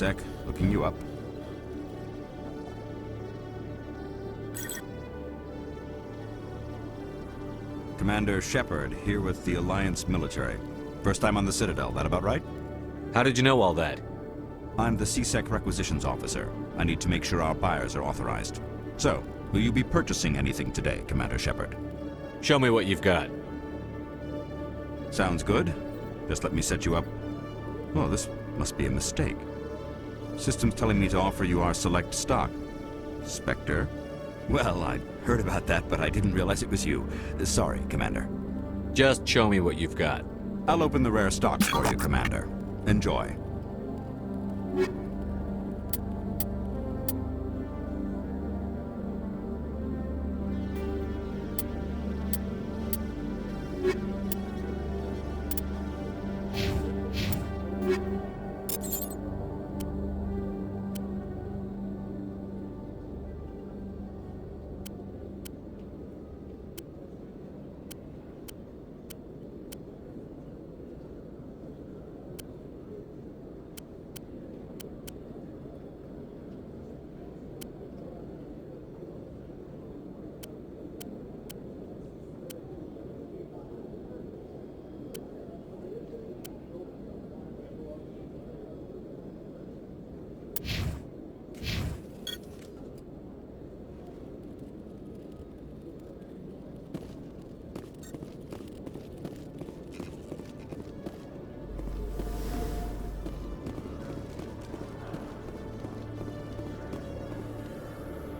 sec. Looking you up. Commander Shepard, here with the Alliance military. First time on the Citadel, that about right? How did you know all that? I'm the C-Sec requisitions officer. I need to make sure our buyers are authorized. So, will you be purchasing anything today, Commander Shepard? Show me what you've got. Sounds good. Just let me set you up. Oh, this must be a mistake. System's telling me to offer you our select stock. Spectre? Well, I heard about that, but I didn't realize it was you. Sorry, Commander. Just show me what you've got. I'll open the rare stocks for you, Commander. Enjoy.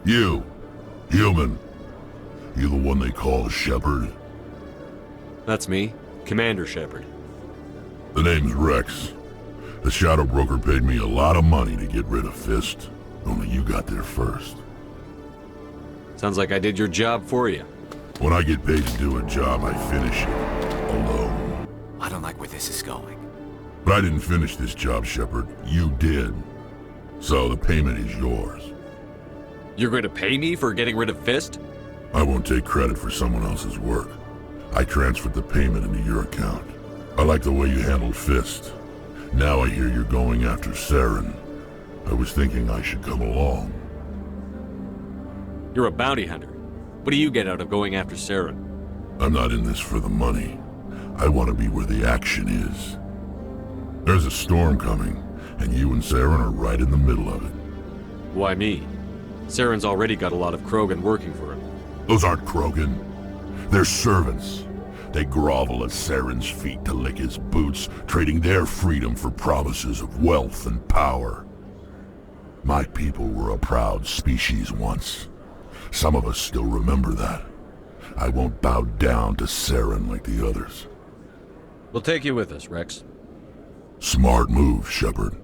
You, human. You the one they call Shepard? That's me, Commander Shepard. The name's Rex. The Shadow Broker paid me a lot of money to get rid of Fist. Only you got there first. Sounds like I did your job for you. When I get paid to do a job, I finish it. Alone. I don't like where this is going. But I didn't finish this job, Shepard. You did. So the payment is yours. You're going to pay me for getting rid of Fist? I won't take credit for someone else's work. I transferred the payment into your account. I like the way you handled Fist. Now I hear you're going after Saren. I was thinking I should come along. You're a bounty hunter. What do you get out of going after Saren? I'm not in this for the money. I want to be where the action is. There's a storm coming, and you and Saren are right in the middle of it. Why me? Saren's already got a lot of Krogan working for him. Those aren't Krogan. They're servants. They grovel at Saren's feet to lick his boots, trading their freedom for promises of wealth and power. My people were a proud species once. Some of us still remember that. I won't bow down to Saren like the others. We'll take you with us, Rex. Smart move, Shepard.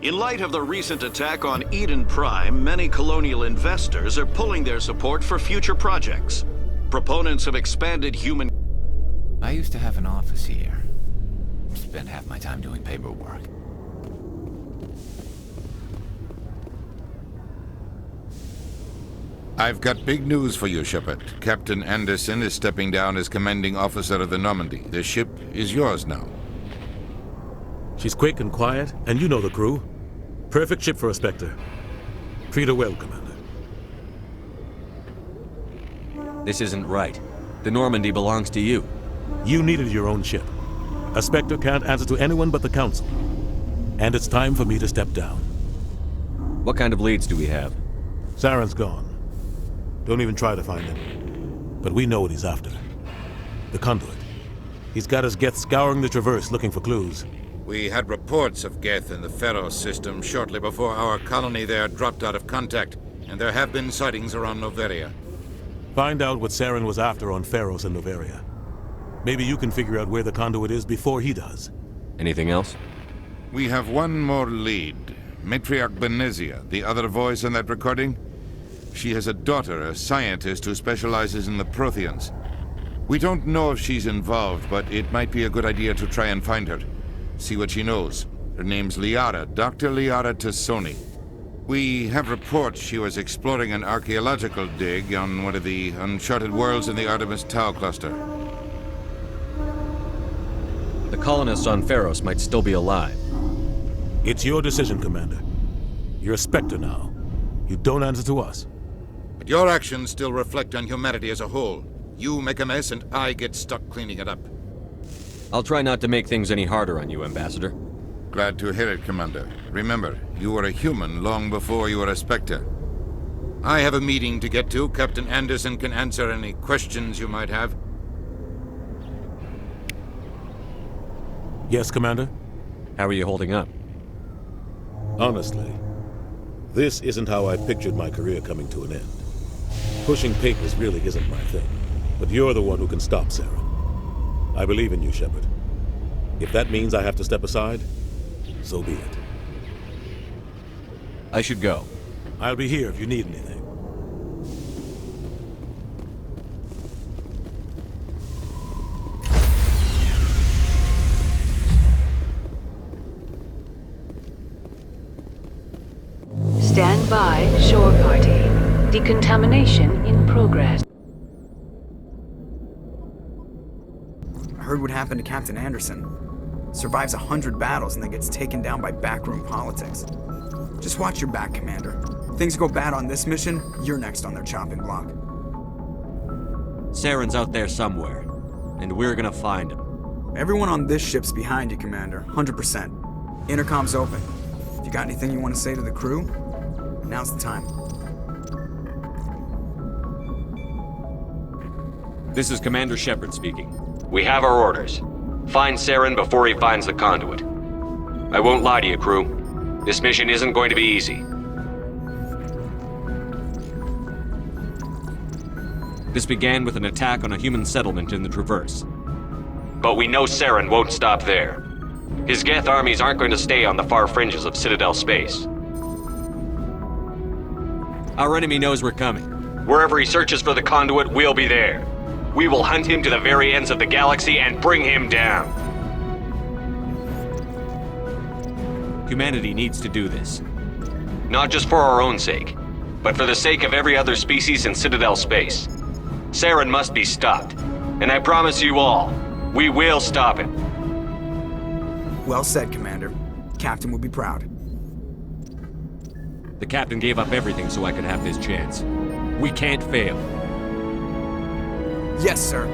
In light of the recent attack on Eden Prime, many colonial investors are pulling their support for future projects. Proponents of expanded human... I used to have an office here. Spent half my time doing paperwork. I've got big news for you, Shepard. Captain Anderson is stepping down as commanding officer of the Normandy. The ship is yours now. She's quick and quiet, and you know the crew. Perfect ship for a Spectre. Treat her well, Commander. This isn't right. The Normandy belongs to you. You needed your own ship. A Spectre can't answer to anyone but the Council. And it's time for me to step down. What kind of leads do we have? Saren's gone. Don't even try to find him. But we know what he's after. The conduit. He's got his Geth scouring the Traverse looking for clues. We had reports of Geth in the Pharos system shortly before our colony there dropped out of contact, and there have been sightings around Noveria. Find out what Saren was after on Pharos and Noveria. Maybe you can figure out where the conduit is before he does. Anything else? We have one more lead. Matriarch Benezia, the other voice in that recording. She has a daughter, a scientist who specializes in the Protheans. We don't know if she's involved, but it might be a good idea to try and find her. See what she knows. Her name's Liara, Dr. Liara Tassoni. We have reports she was exploring an archaeological dig on one of the uncharted worlds in the Artemis Tau cluster. The colonists on Pharos might still be alive. It's your decision, Commander. You're a Spectre now. You don't answer to us. But your actions still reflect on humanity as a whole. You make a mess and I get stuck cleaning it up. I'll try not to make things any harder on you, Ambassador. Glad to hear it, Commander. Remember, you were a human long before you were a Spectre. I have a meeting to get to. Captain Anderson can answer any questions you might have. Yes, Commander? How are you holding up? Honestly, this isn't how I pictured my career coming to an end. Pushing papers really isn't my thing. But you're the one who can stop Saren. I believe in you, Shepard. If that means I have to step aside, so be it. I should go. I'll be here if you need anything. Stand by, shore party. Decontamination in progress. I heard what happened to Captain Anderson. Survives 100 battles and then gets taken down by backroom politics. Just watch your back, Commander. Things go bad on this mission, you're next on their chopping block. Saren's out there somewhere, and we're gonna find him. Everyone on this ship's behind you, Commander. 100%. Intercom's open. If you got anything you want to say to the crew, now's the time. This is Commander Shepard speaking. We have our orders. Find Saren before he finds the conduit. I won't lie to you, crew. This mission isn't going to be easy. This began with an attack on a human settlement in the Traverse. But we know Saren won't stop there. His Geth armies aren't going to stay on the far fringes of Citadel space. Our enemy knows we're coming. Wherever he searches for the conduit, we'll be there. We will hunt him to the very ends of the galaxy and bring him down. Humanity needs to do this. Not just for our own sake, but for the sake of every other species in Citadel space. Saren must be stopped. And I promise you all, we will stop him. Well said, Commander. Captain will be proud. The captain gave up everything so I could have this chance. We can't fail. Yes, sir.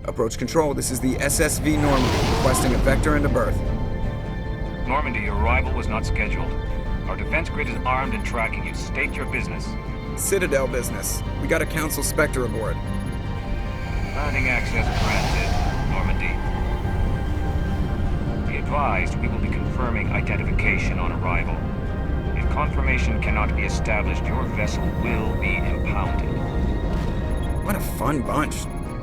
Approach control, this is the SSV Normandy, requesting a vector and a berth. Normandy, your arrival was not scheduled. Our defense grid is armed and tracking you. State your business. Citadel business. We got a Council Spectre aboard. Granting access granted, Normandy. Be advised, we will be confirming identification on arrival. If confirmation cannot be established, your vessel will be impounded. What a fun bunch.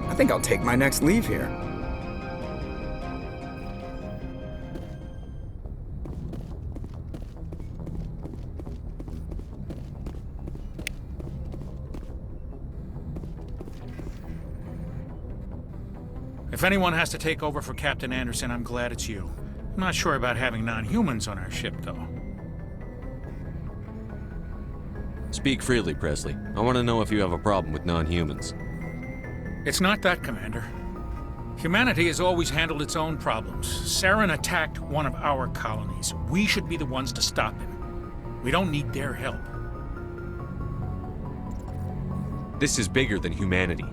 I think I'll take my next leave here. If anyone has to take over for Captain Anderson, I'm glad it's you. I'm not sure about having non-humans on our ship, though. Speak freely, Presley. I want to know if you have a problem with non-humans. It's not that, Commander. Humanity has always handled its own problems. Saren attacked one of our colonies. We should be the ones to stop him. We don't need their help. This is bigger than humanity.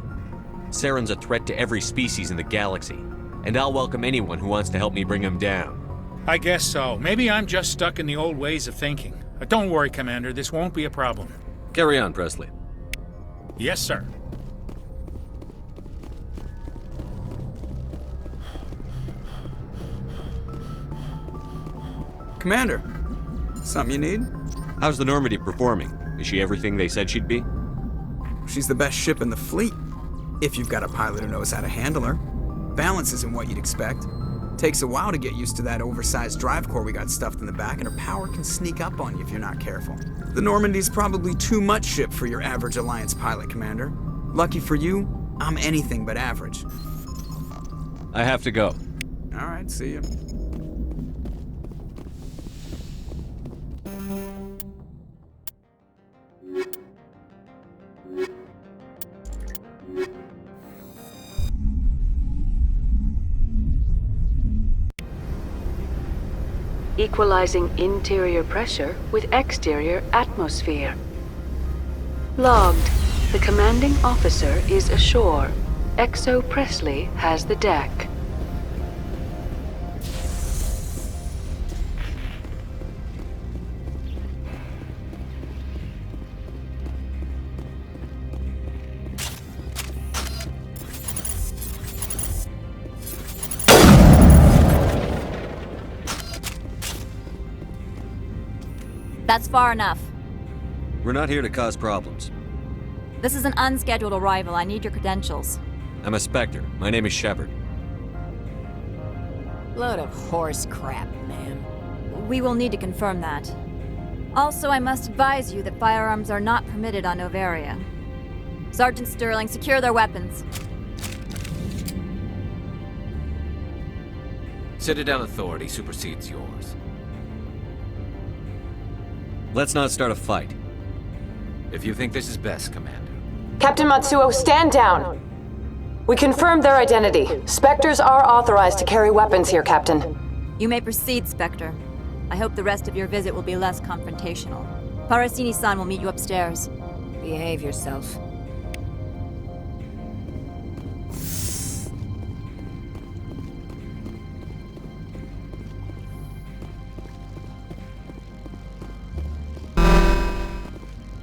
Saren's a threat to every species in the galaxy, and I'll welcome anyone who wants to help me bring him down. I guess so. Maybe I'm just stuck in the old ways of thinking. But don't worry, Commander. This won't be a problem. Carry on, Presley. Yes, sir. Commander, something you need? How's the Normandy performing? Is she everything they said she'd be? She's the best ship in the fleet. If you've got a pilot who knows how to handle her. Balance isn't what you'd expect. Takes a while to get used to that oversized drive core we got stuffed in the back, and her power can sneak up on you if you're not careful. The Normandy's probably too much ship for your average Alliance pilot, Commander. Lucky for you, I'm anything but average. I have to go. All right, see ya. Equalizing interior pressure with exterior atmosphere. Logged. The commanding officer is ashore. Exo Presley has the deck. That's far enough. We're not here to cause problems. This is an unscheduled arrival. I need your credentials. I'm a Spectre. My name is Shepard. Load of horse crap, ma'am. We will need to confirm that. Also, I must advise you that firearms are not permitted on Noveria. Sergeant Sterling, secure their weapons. Citadel authority supersedes yours. Let's not start a fight. If you think this is best, Commander. Captain Matsuo, stand down! We confirmed their identity. Spectres are authorized to carry weapons here, Captain. You may proceed, Spectre. I hope the rest of your visit will be less confrontational. Parasini-san will meet you upstairs. Behave yourself.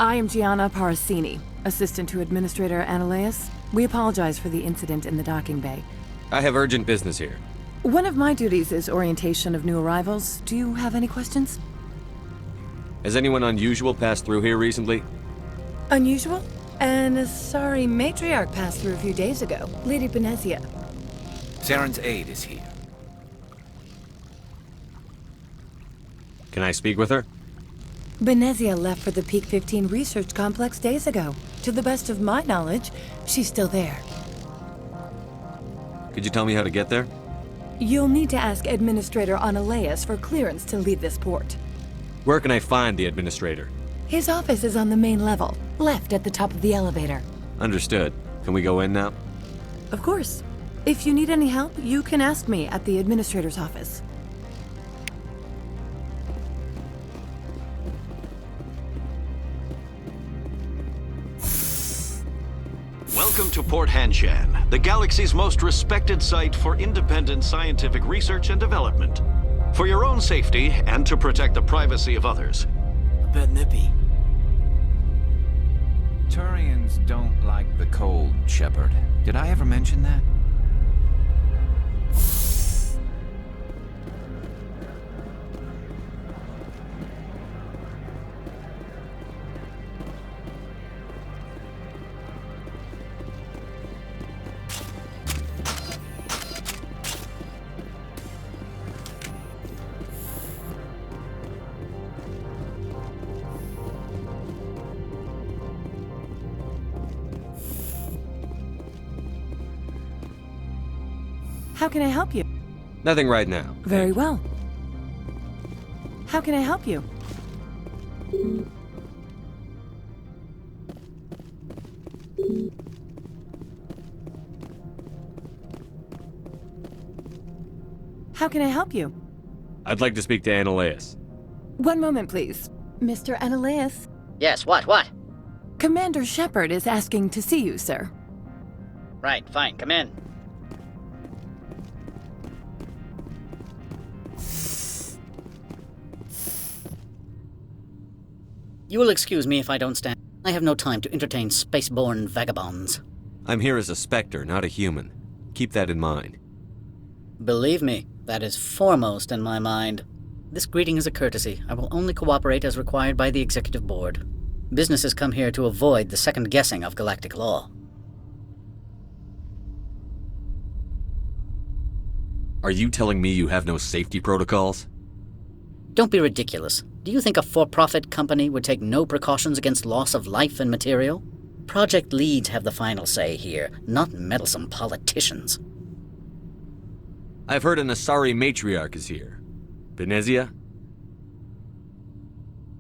I am Gianna Parasini, assistant to Administrator Ananias. We apologize for the incident in the docking bay. I have urgent business here. One of my duties is orientation of new arrivals. Do you have any questions? Has anyone unusual passed through here recently? Unusual? An Asari matriarch passed through a few days ago. Lady Benezia. Saren's aide is here. Can I speak with her? Benezia left for the Peak 15 research complex days ago. To the best of my knowledge, she's still there. Could you tell me how to get there? You'll need to ask Administrator Ananias for clearance to leave this port. Where can I find the Administrator? His office is on the main level, left at the top of the elevator. Understood. Can we go in now? Of course. If you need any help, you can ask me at the Administrator's office. Welcome to Port Hanshan, the galaxy's most respected site for independent scientific research and development. For your own safety and to protect the privacy of others. A bit nippy. Turians don't like the cold, Shepard. Did I ever mention that? How can I help you? Nothing right now. Very well. How can I help you? How can I help you? I'd like to speak to Annaleas. One moment, please. Mr. Annaleas? Yes, what? Commander Shepard is asking to see you, sir. Right, fine, come in. You will excuse me if I don't stand. I have no time to entertain spaceborne vagabonds. I'm here as a Spectre, not a human. Keep that in mind. Believe me, that is foremost in my mind. This greeting is a courtesy. I will only cooperate as required by the Executive Board. Businesses come here to avoid the second guessing of galactic law. Are you telling me you have no safety protocols? Don't be ridiculous. Do you think a for-profit company would take no precautions against loss of life and material? Project leads have the final say here, not meddlesome politicians. I've heard an Asari matriarch is here. Benezia?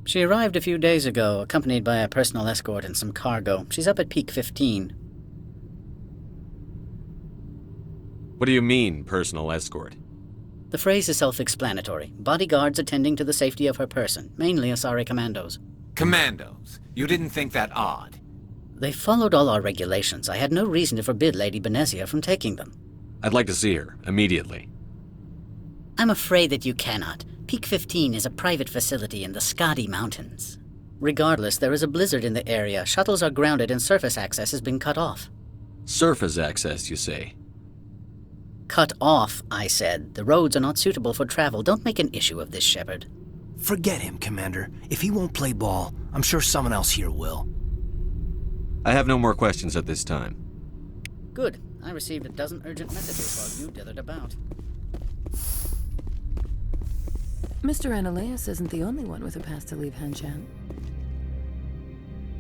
She arrived a few days ago, accompanied by a personal escort and some cargo. She's up at Peak 15. What do you mean, personal escort? The phrase is self-explanatory. Bodyguards attending to the safety of her person, mainly Asari commandos. Commandos? You didn't think that odd? They followed all our regulations. I had no reason to forbid Lady Benezia from taking them. I'd like to see her, immediately. I'm afraid that you cannot. Peak 15 is a private facility in the Skadi Mountains. Regardless, there is a blizzard in the area. Shuttles are grounded and surface access has been cut off. Surface access, you say? Cut off, I said. The roads are not suitable for travel. Don't make an issue of this, Shepard. Forget him, Commander. If he won't play ball, I'm sure someone else here will. I have no more questions at this time. Good. I received a dozen urgent messages while you dithered about. Mr. Annaleas isn't the only one with a pass to leave Hanshan.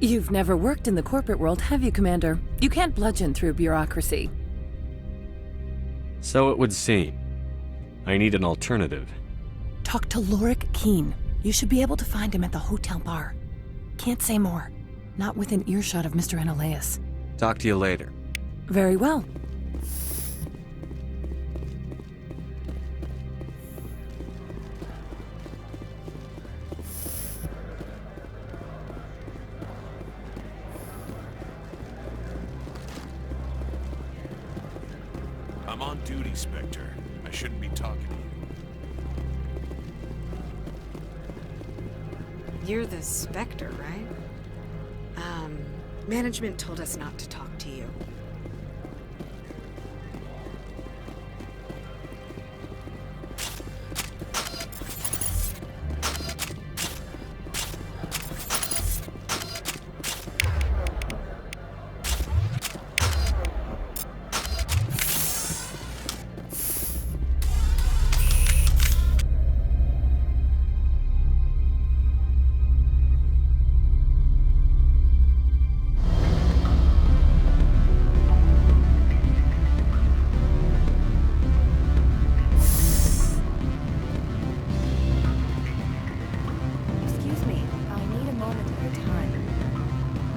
You've never worked in the corporate world, have you, Commander? You can't bludgeon through bureaucracy. So it would seem. I need an alternative. Talk to Lorik Keen. You should be able to find him at the hotel bar. Can't say more. Not within earshot of Mr. Annaleas. Talk to you later. Very well. I'm on duty, Spectre. I shouldn't be talking to you. You're the Spectre, right? Management told us not to talk to you.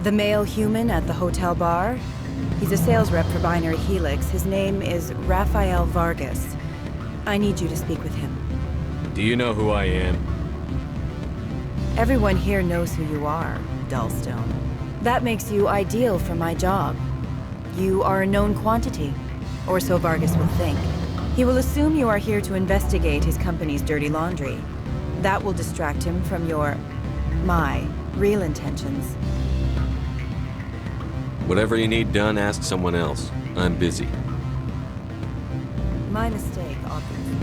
The male human at the hotel bar? He's a sales rep for Binary Helix. His name is Rafael Vargas. I need you to speak with him. Do you know who I am? Everyone here knows who you are, Dullstone. That makes you ideal for my job. You are a known quantity, or so Vargas will think. He will assume you are here to investigate his company's dirty laundry. That will distract him from my real intentions. Whatever you need done, ask someone else. I'm busy. My mistake, obviously.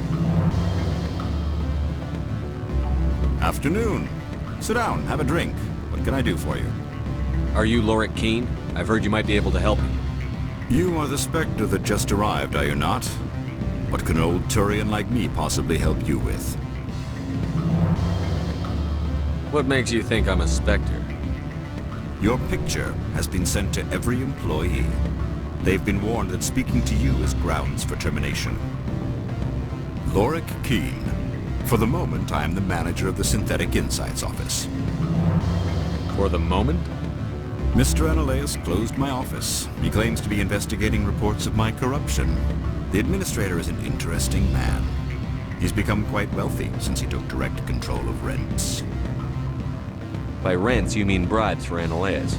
Afternoon. Sit down, have a drink. What can I do for you? Are you Lorik Keene? I've heard you might be able to help me. You are the Spectre that just arrived, are you not? What can an old Turian like me possibly help you with? What makes you think I'm a Spectre? Your picture has been sent to every employee. They've been warned that speaking to you is grounds for termination. Lorik Keene. For the moment, I am the manager of the Synthetic Insights office. For the moment? Mr. Analaeus closed my office. He claims to be investigating reports of my corruption. The administrator is an interesting man. He's become quite wealthy since he took direct control of rents. By rents, you mean bribes for Analaeus?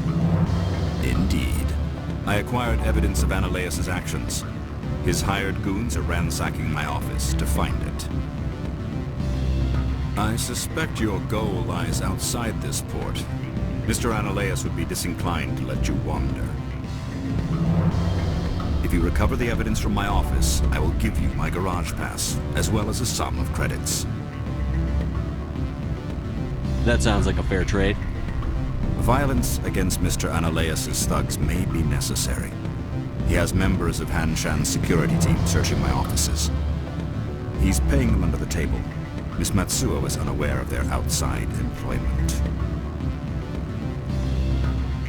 Indeed. I acquired evidence of Analaeus' actions. His hired goons are ransacking my office to find it. I suspect your goal lies outside this port. Mr. Analaeus would be disinclined to let you wander. If you recover the evidence from my office, I will give you my garage pass, as well as a sum of credits. That sounds like a fair trade. Violence against Mr. Analaeus' thugs may be necessary. He has members of Han Shan's security team searching my offices. He's paying them under the table. Miss Matsuo is unaware of their outside employment.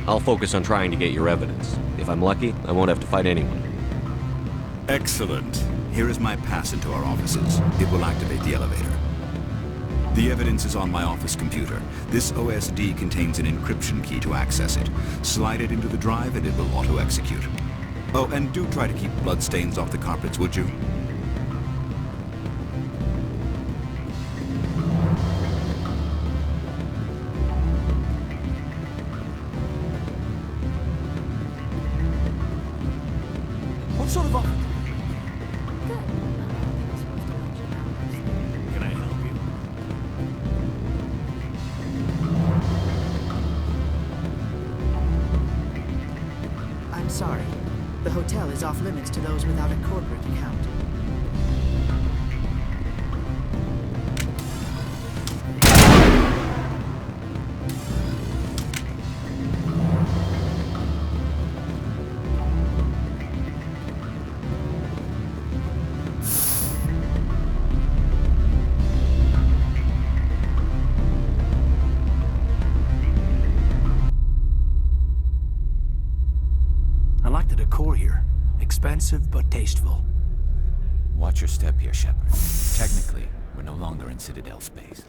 I'll focus on trying to get your evidence. If I'm lucky, I won't have to fight anyone. Excellent. Here is my pass into our offices. It will activate the elevator. The evidence is on my office computer. This OSD contains an encryption key to access it. Slide it into the drive and it will auto-execute. Oh, and do try to keep bloodstains off the carpets, would you? What sort of office? Can I help you? I'm sorry. The hotel is off limits to those without a corporate account. I like the decor here. Expensive but tasteful. Watch your step here, Shepard. Technically, we're no longer in Citadel space.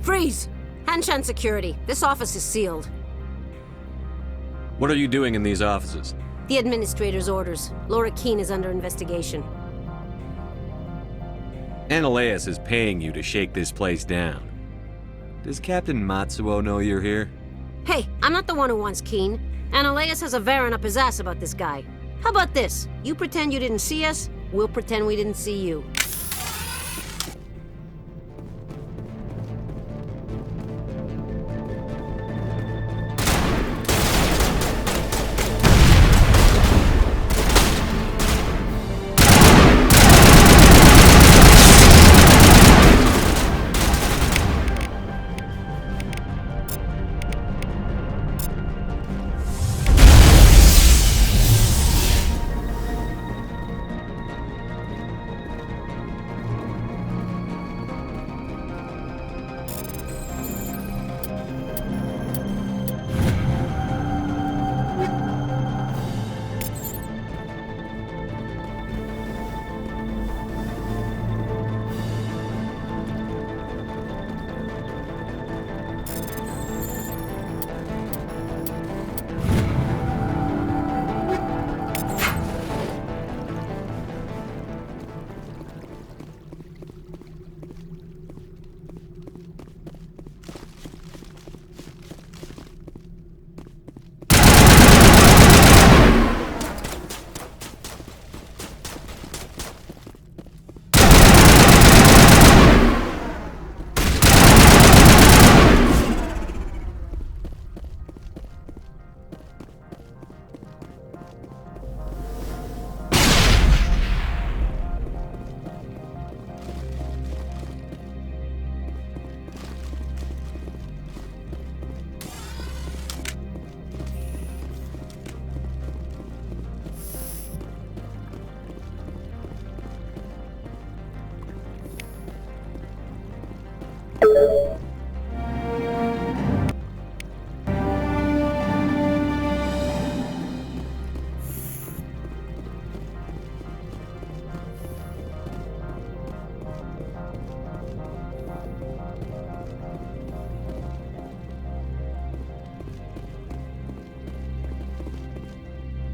Freeze! Han Shan Security. This office is sealed. What are you doing in these offices? The administrator's orders. Lorik Keene is under investigation. Analaeus is paying you to shake this place down. Does Captain Matsuo know you're here? Hey, I'm not the one who wants Keene. Analaeus has a Varen up his ass about this guy. How about this? You pretend you didn't see us, we'll pretend we didn't see you.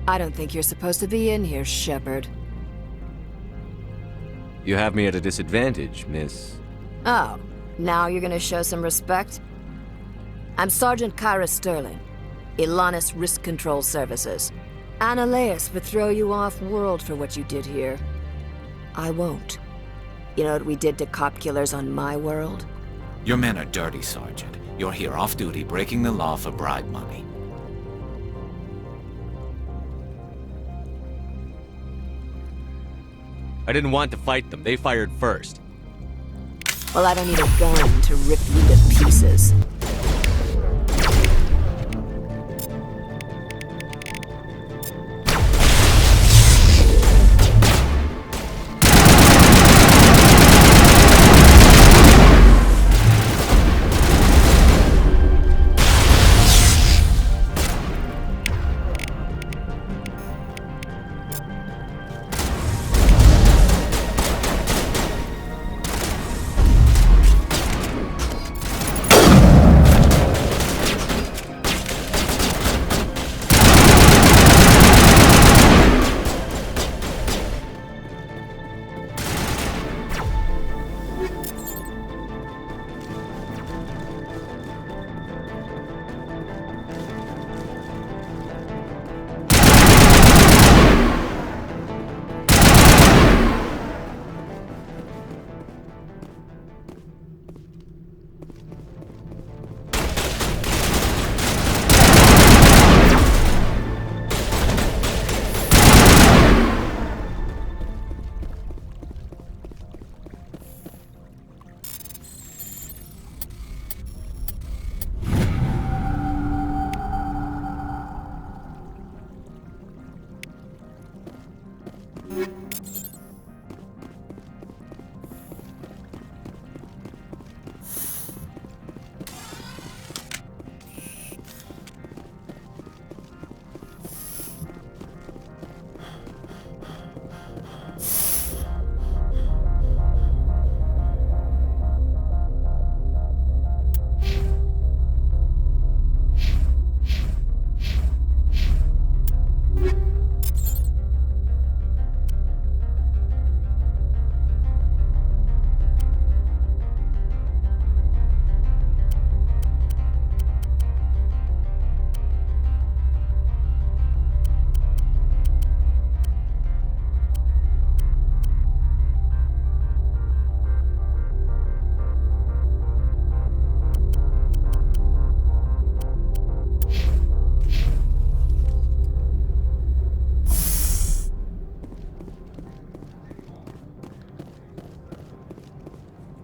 I don't think you're supposed to be in here, Shepard. You have me at a disadvantage, miss. Oh, now you're gonna show some respect? I'm Sergeant Kyra Sterling, Ilanis Risk Control Services. Analeas would throw you off-world for what you did here. I won't. You know what we did to cop killers on my world? Your men are dirty, Sergeant. You're here off-duty, breaking the law for bribe money. I didn't want to fight them. They fired first. Well, I don't need a gun to rip you to pieces.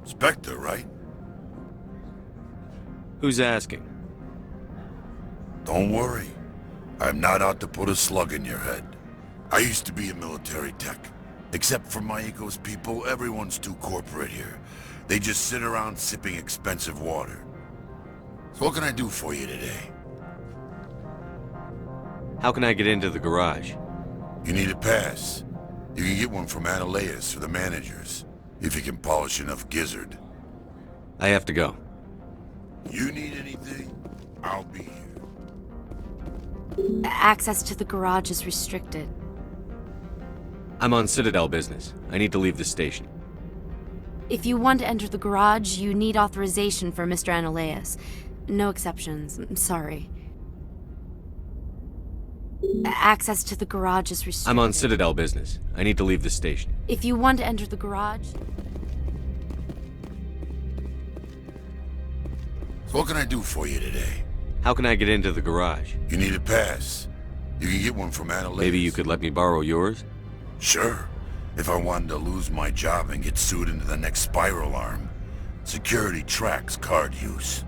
Spectre, right? Who's asking? Don't worry. I'm not out to put a slug in your head. I used to be a military tech. Except for Maiko's people, everyone's too corporate here. They just sit around sipping expensive water. So what can I do for you today? How can I get into the garage? You need a pass. You can get one from Analeas or the managers, if you can polish enough gizzard. I have to go. You need anything, I'll be here. Access to the garage is restricted. I'm on Citadel business. I need to leave the station. If you want to enter the garage, you need authorization for Mr. Analeas. No exceptions. I'm sorry. Access to the garage is restricted. I'm on Citadel business. I need to leave the station. If you want to enter the garage... So what can I do for you today? How can I get into the garage? You need a pass. You can get one from Analeas. Maybe you could let me borrow yours? Sure. If I wanted to lose my job and get sued into the next spiral arm. Security tracks card use.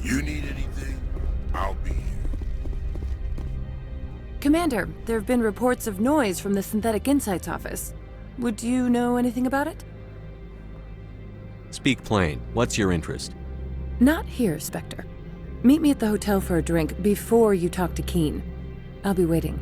You need anything, I'll be here. Commander, there have been reports of noise from the Synthetic Insights office. Would you know anything about it? Speak plain. What's your interest? Not here, Spectre. Meet me at the hotel for a drink before you talk to Keen. I'll be waiting.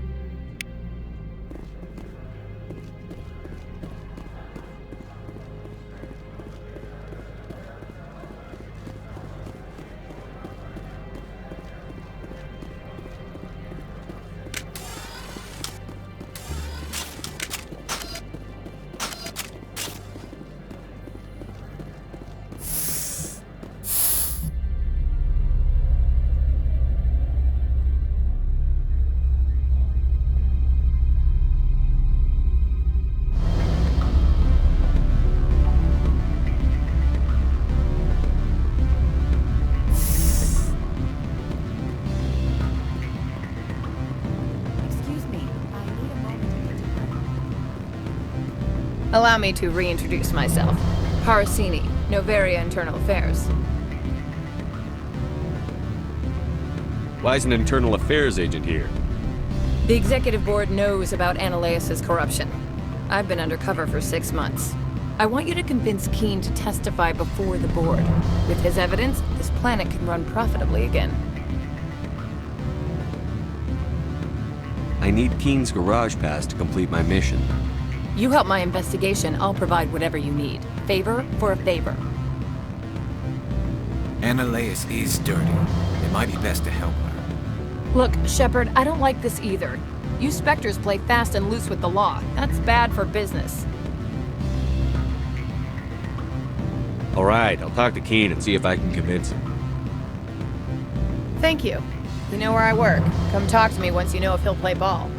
Allow me to reintroduce myself. Parasini, Noveria Internal Affairs. Why is an internal affairs agent here? The Executive Board knows about Ananias' corruption. I've been undercover for 6 months. I want you to convince Keen to testify before the Board. With his evidence, this planet can run profitably again. I need Keen's garage pass to complete my mission. You help my investigation, I'll provide whatever you need. Favor for a favor. Ananias is dirty. It might be best to help her. Look, Shepard, I don't like this either. You Spectres play fast and loose with the law. That's bad for business. All right, I'll talk to Keen and see if I can convince him. Thank you. You know where I work. Come talk to me once you know if he'll play ball.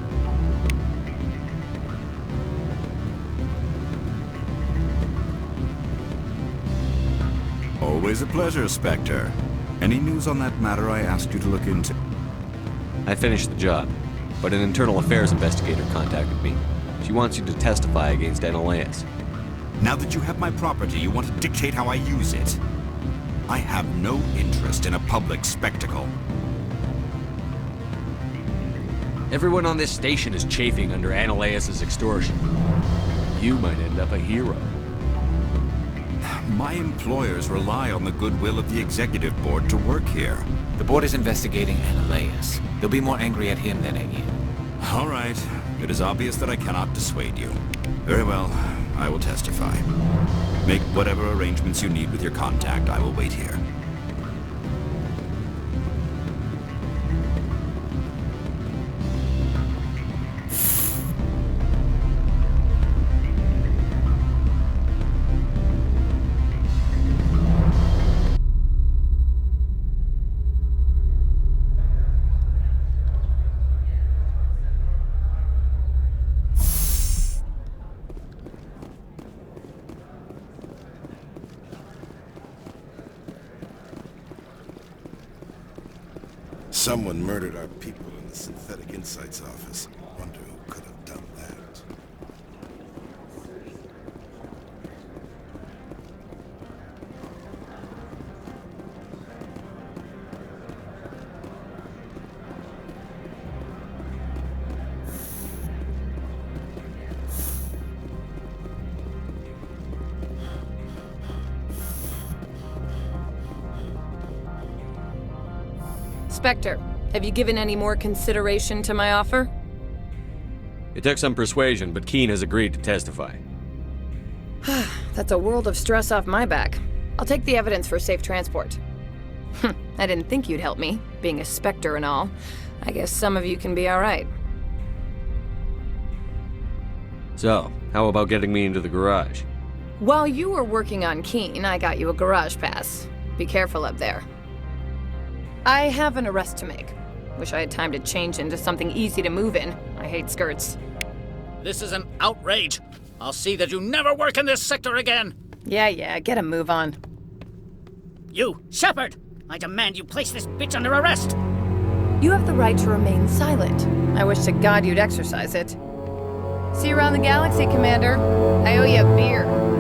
Always a pleasure, Spectre. Any news on that matter I asked you to look into? I finished the job, but an internal affairs investigator contacted me. She wants you to testify against Ananias. Now that you have my property, you want to dictate how I use it. I have no interest in a public spectacle. Everyone on this station is chafing under Ananias' extortion. You might end up a hero. My employers rely on the goodwill of the Executive Board to work here. The Board is investigating Ananias. They'll be more angry at him than at you. All right. It is obvious that I cannot dissuade you. Very well. I will testify. Make whatever arrangements you need with your contact. I will wait here. Someone murdered our people in the Synthetic Insights office. Wonder who could have done that. Spectre, have you given any more consideration to my offer? It took some persuasion, but Keen has agreed to testify. That's a world of stress off my back. I'll take the evidence for safe transport. I didn't think you'd help me, being a Spectre and all. I guess some of you can be alright. So, how about getting me into the garage? While you were working on Keen, I got you a garage pass. Be careful up there. I have an arrest to make. Wish I had time to change into something easy to move in. I hate skirts. This is an outrage. I'll see that you never work in this sector again. Yeah, get a move on. You, Shepard! I demand you place this bitch under arrest! You have the right to remain silent. I wish to God you'd exercise it. See you around the galaxy, Commander. I owe you a beer.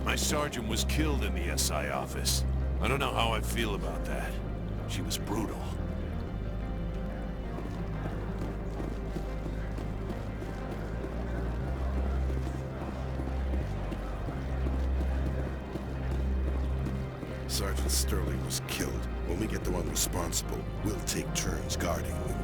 My sergeant was killed in the SI office. I don't know how I feel about that. She was brutal. Sergeant Sterling was killed. When we get the one responsible, we'll take turns guarding them.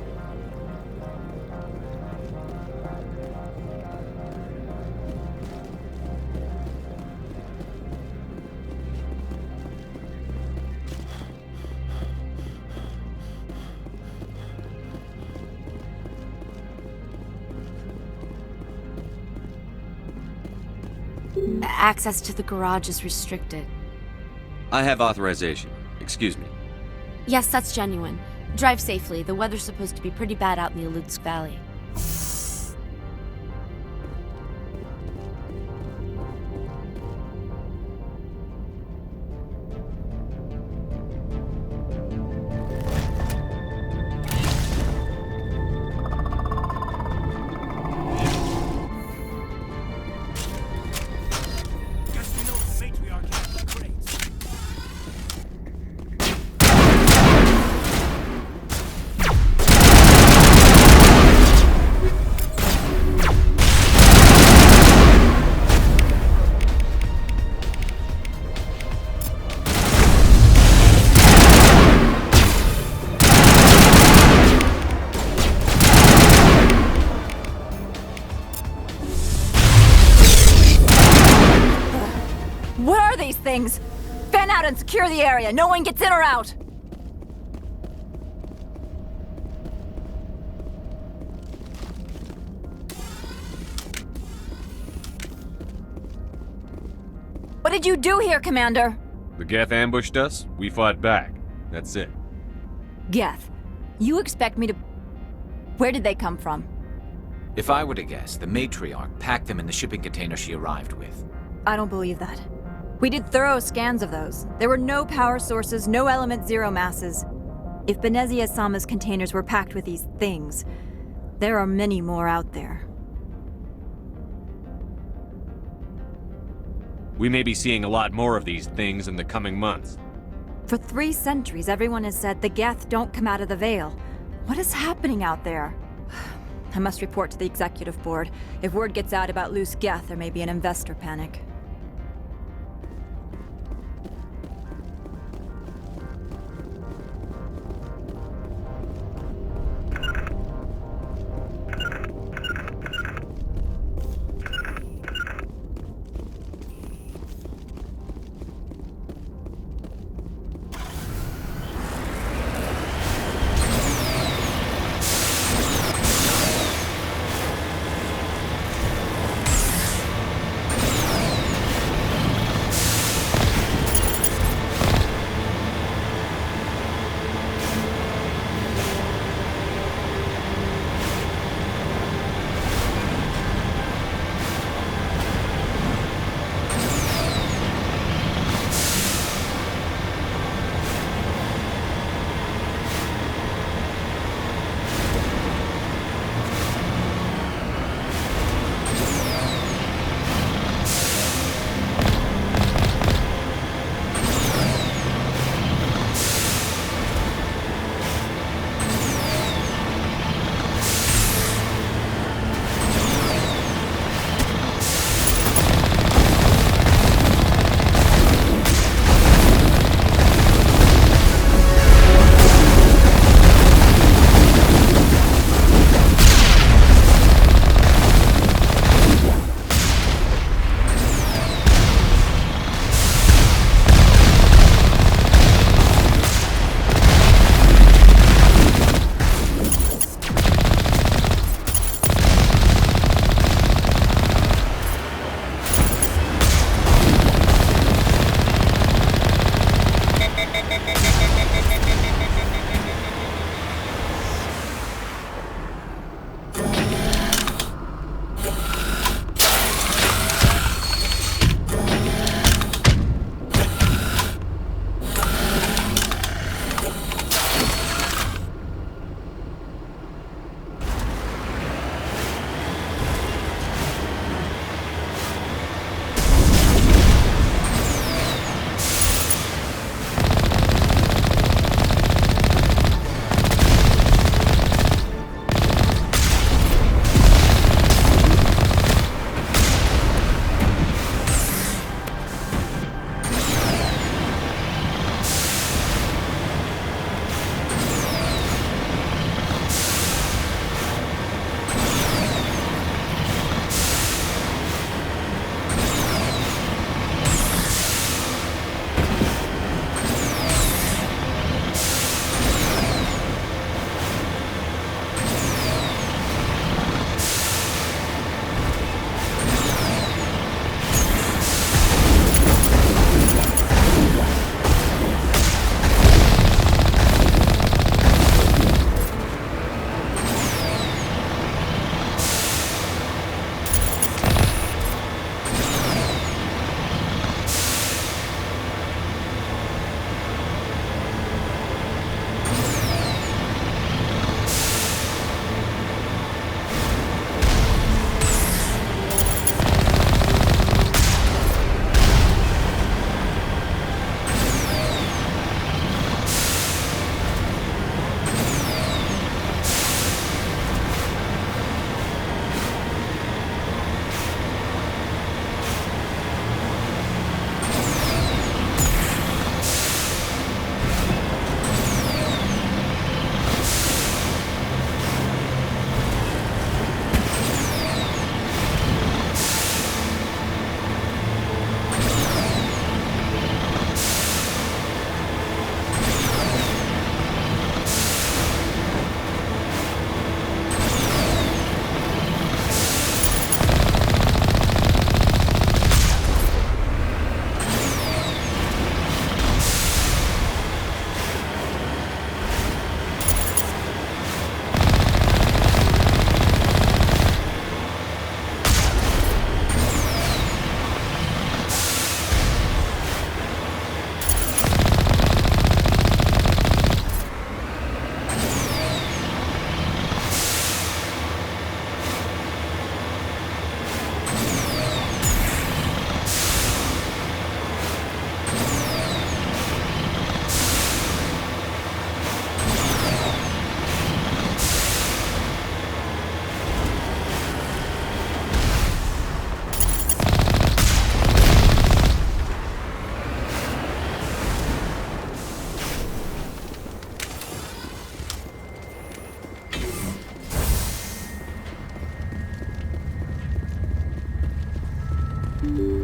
Access to the garage is restricted. I have authorization. Excuse me. Yes, that's genuine. Drive safely. The weather's supposed to be pretty bad out in the Alutsk Valley. What are these things? Fan out and secure the area. No one gets in or out. What did you do here, Commander? The Geth ambushed us. We fought back. That's it. Geth, you expect me to... Where did they come from? If I were to guess, the matriarch packed them in the shipping container she arrived with. I don't believe that. We did thorough scans of those. There were no power sources, no element zero masses. If Benezia Sama's containers were packed with these things, there are many more out there. We may be seeing a lot more of these things in the coming months. For 3 centuries, everyone has said the Geth don't come out of the Veil. What is happening out there? I must report to the Executive Board. If word gets out about loose Geth, there may be an investor panic. you.